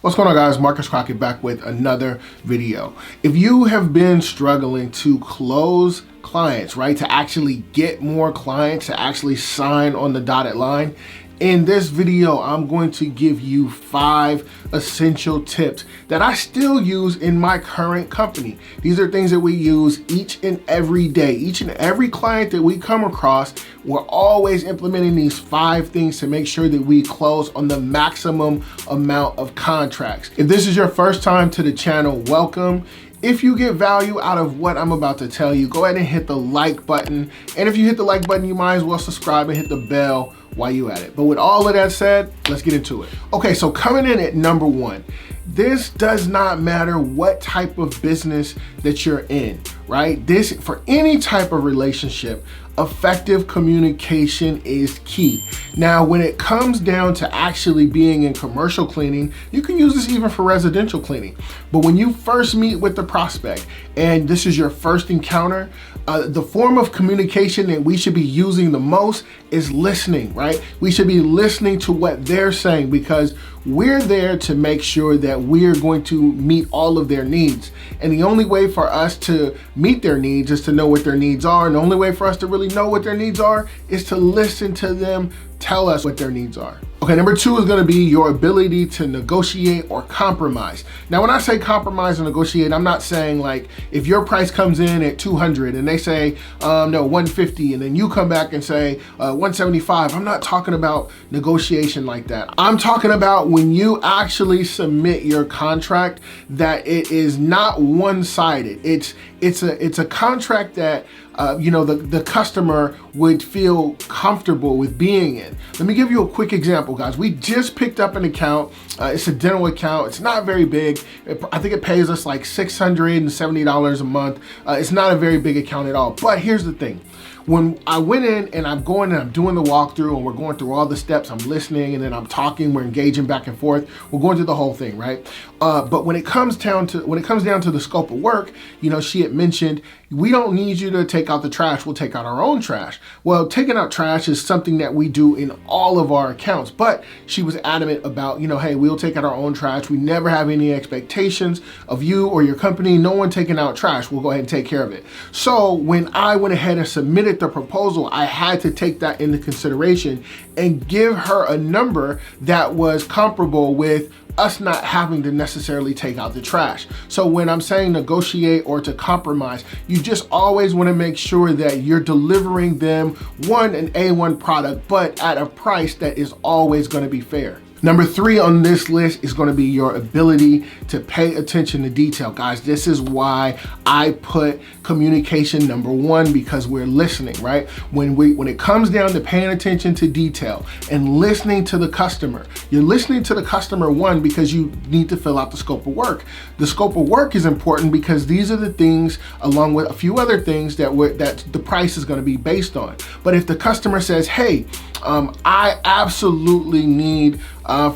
What's going on, guys? Marcus Crockett back with another video. If you have been struggling to close clients, right, to actually get more clients, to actually sign on the dotted line, in this video, I'm going to give you 5 essential tips that I still use in my current company. These are things that we use each and every day. Each and every client that we come across, we're always implementing these 5 things to make sure that we close on the maximum amount of contracts. If this is your first time to the channel, welcome. If you get value out of what I'm about to tell you, go ahead and hit the like button. And if you hit the like button, you might as well subscribe and hit the bell while you at it. But with all of that said, let's get into it. Okay, so coming in at number 1, this does not matter what type of business that you're in, right? This, for any type of relationship, effective communication is key. Now, when it comes down to actually being in commercial cleaning, you can use this even for residential cleaning. But when you first meet with the prospect and this is your first encounter, the form of communication that we should be using the most is listening, right? We should be listening to what they're saying because we're there to make sure that we're going to meet all of their needs. And the only way for us to meet their needs is to know what their needs are. And the only way for us to really know what their needs are is to listen to them tell us what their needs are. Okay, number 2 is gonna be your ability to negotiate or compromise. Now, when I say compromise and negotiate, I'm not saying like if your price comes in at 200 and they say, no, 150, and then you come back and say 175. I'm not talking about negotiation like that. I'm talking about when you actually submit your contract that it is not one-sided. It's a contract that the customer would feel comfortable with being in. Let me give you a quick example, guys. We just picked up an account. It's a dental account. It's not very big. I think it pays us like $670 a month. It's not a very big account at all. But here's the thing. When I went in and I'm going and I'm doing the walkthrough and we're going through all the steps, I'm listening and then I'm talking, we're engaging back and forth, we're going through the whole thing, right? But when it comes down to the scope of work, she had mentioned, we don't need you to take out the trash, we'll take out our own trash. Well, taking out trash is something that we do in all of our accounts, but she was adamant about, hey, we'll take out our own trash. We never have any expectations of you or your company, no one taking out trash, we'll go ahead and take care of it. So when I went ahead and submitted the proposal, I had to take that into consideration and give her a number that was comparable with us not having to necessarily take out the trash. So when I'm saying negotiate or to compromise, you just always want to make sure that you're delivering them an A1 product, but at a price that is always going to be fair. Number 3 on this list is going to be your ability to pay attention to detail. Guys, this is why I put communication number 1, because we're listening, right? When it comes down to paying attention to detail and listening to the customer, you're listening to the customer, 1, because you need to fill out the scope of work. The scope of work is important because these are the things, along with a few other things, that the price is going to be based on. But if the customer says, hey, I absolutely need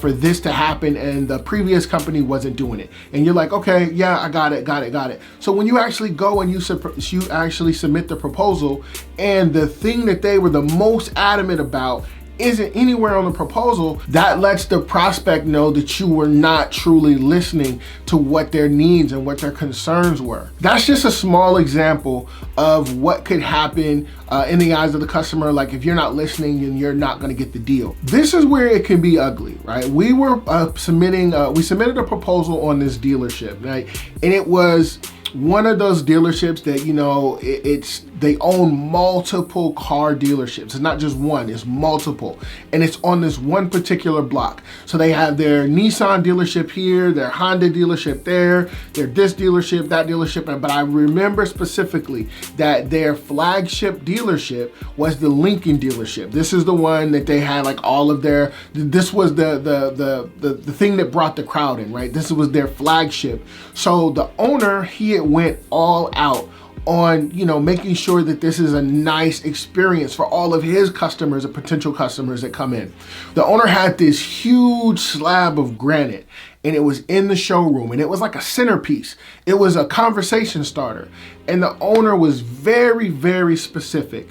for this to happen and the previous company wasn't doing it, and you're like, okay, yeah, I got it. So when you actually go and you actually submit the proposal and the thing that they were the most adamant about isn't anywhere on the proposal, that lets the prospect know that you were not truly listening to what their needs and what their concerns were. That's just a small example of what could happen in the eyes of the customer. Like if you're not listening, then you're not going to get the deal. This is where it can be ugly, right? We were submitted a proposal on this dealership, right? And it was one of those dealerships that, they own multiple car dealerships. It's not just one, it's multiple. And it's on this one particular block. So they have their Nissan dealership here, their Honda dealership there, their this dealership, that dealership. But I remember specifically that their flagship dealership was the Lincoln dealership. This is the one that they had like all of this was the thing that brought the crowd in, right? This was their flagship. So the owner, he had went all out on making sure that this is a nice experience for all of his customers and potential customers that come in. The owner had this huge slab of granite and it was in the showroom and it was like a centerpiece. It was a conversation starter, and the owner was very, very specific.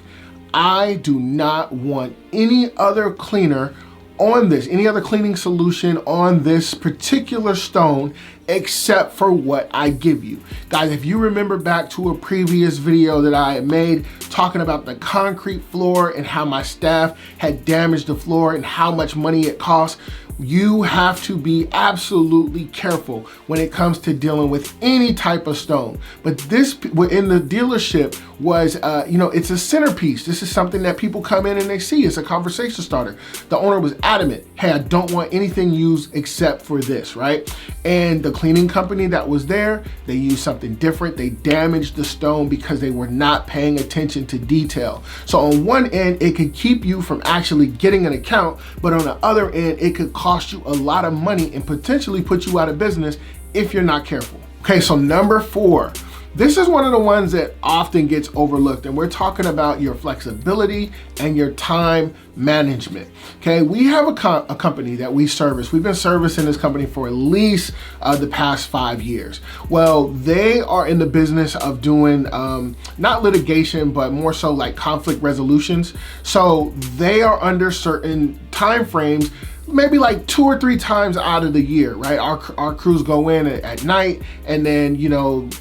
I do not want any other cleaner on this, any other cleaning solution on this particular stone except for what I give you. Guys, if you remember back to a previous video that I had made talking about the concrete floor and how my staff had damaged the floor and how much money it costs, you have to be absolutely careful when it comes to dealing with any type of stone. But this in the dealership was, it's a centerpiece. This is something that people come in and they see. It's a conversation starter. The owner was adamant, hey, I don't want anything used except for this, right? And the cleaning company that was there, they used something different. They damaged the stone because they were not paying attention to detail. So on one end, it could keep you from actually getting an account, but on the other end, it could cost you a lot of money and potentially put you out of business if you're not careful. Okay, so number 4. This is one of the ones that often gets overlooked, and we're talking about your flexibility and your time management. Okay, we have a company that we service. We've been servicing this company for at least the past 5 years. Well, they are in the business of doing not litigation, but more so like conflict resolutions. So they are under certain time frames, maybe like 2 or 3 times out of the year, right? Our crews go in at night, and then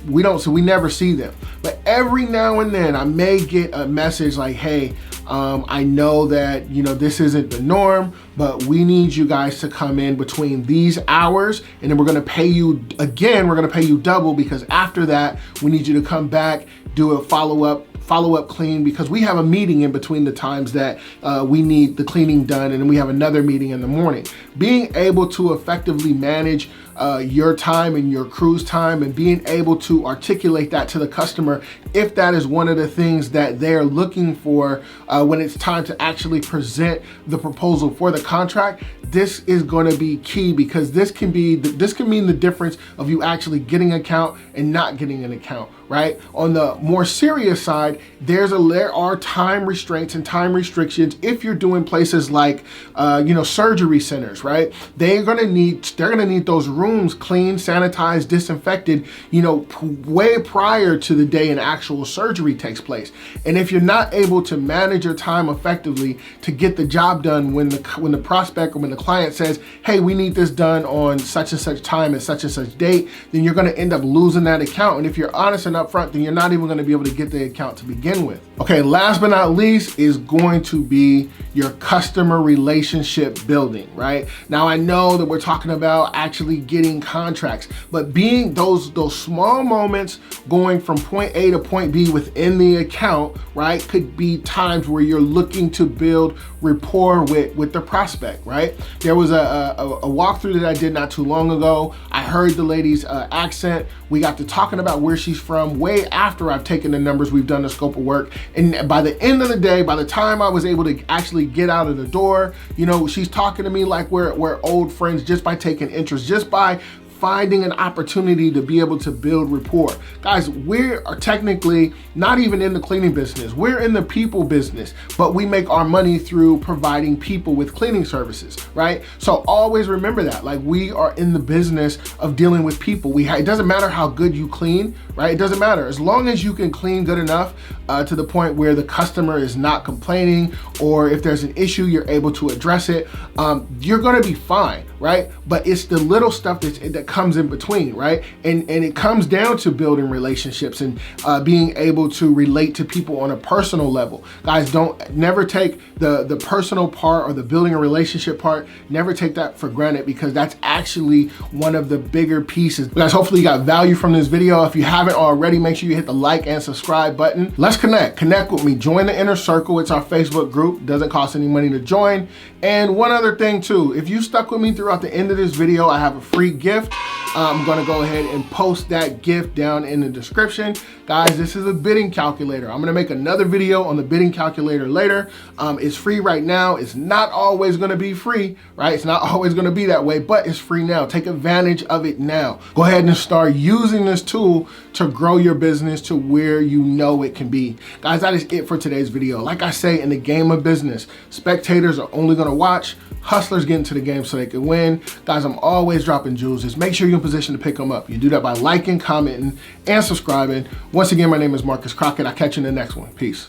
we never see them. But every now and then I may get a message like, hey, I know that this isn't the norm, but we need you guys to come in between these hours, and then we're gonna pay you again, we're gonna pay you double, because after that we need you to come back, do a follow-up clean, because we have a meeting in between the times that we need the cleaning done, and then we have another meeting in the morning. Being able to effectively manage your time and your crew's time, and being able to articulate that to the customer if that is one of the things that they're looking for when it's time to actually present the proposal for the contract, this is going to be key, because this can mean the difference of you actually getting an account and not getting an account, right? On the more serious side, there are time restraints and time restrictions if you're doing places like surgery centers, right? They're gonna need those rooms cleaned, sanitized, disinfected, way prior to the day an actual surgery takes place. And if you're not able to manage your time effectively to get the job done when the prospect or when the client says, hey, we need this done on such and such time and such date, then you're gonna end up losing that account. And if you're honest and upfront, then you're not even gonna be able to get the account to begin with. Okay, last but not least is going to be your customer relationship building, right? Now I know that we're talking about actually getting contracts, but being those small moments going from point A to point B within the account, right, could be times where you're looking to build rapport with the prospect, right? There was a walkthrough that I did not too long ago. I heard the lady's accent. We got to talking about where she's from way after I've taken the numbers, we've done the scope of work. And by the end of the day, by the time I was able to actually get out of the door, she's talking to me like we're old friends, just by taking interest, just by finding an opportunity to be able to build rapport. Guys, we are technically not even in the cleaning business. We're in the people business, but we make our money through providing people with cleaning services, right? So always remember that, like, we are in the business of dealing with people. It doesn't matter how good you clean, right? It doesn't matter. As long as you can clean good enough to the point where the customer is not complaining, or if there's an issue, you're able to address it, you're gonna be fine, right? But it's the little stuff that comes in between, right? And it comes down to building relationships and being able to relate to people on a personal level. Guys, never take the personal part or the building a relationship part, never take that for granted, because that's actually one of the bigger pieces. Guys, hopefully you got value from this video. If you haven't already, make sure you hit the like and subscribe button. Let's connect with me. Join the Inner Circle. It's our Facebook group. Doesn't cost any money to join. And one other thing too, if you stuck with me throughout the end of this video, I have a free gift. I'm gonna go ahead and post that gift down in the description. Guys, this is a bidding calculator. I'm gonna make another video on the bidding calculator later. It's free right now. It's not always gonna be free, right? It's not always gonna be that way, but it's free now. Take advantage of it now. Go ahead and start using this tool to grow your business to where you know it can be. Guys, that is it for today's video. Like I say, in the game of business, spectators are only gonna watch, hustlers get into the game so they can win. Guys, I'm always dropping jewels. Just make sure you're in position to pick them up. You do that by liking, commenting, and subscribing. Once again, my name is Marcus Crockett. I'll catch you in the next one. Peace.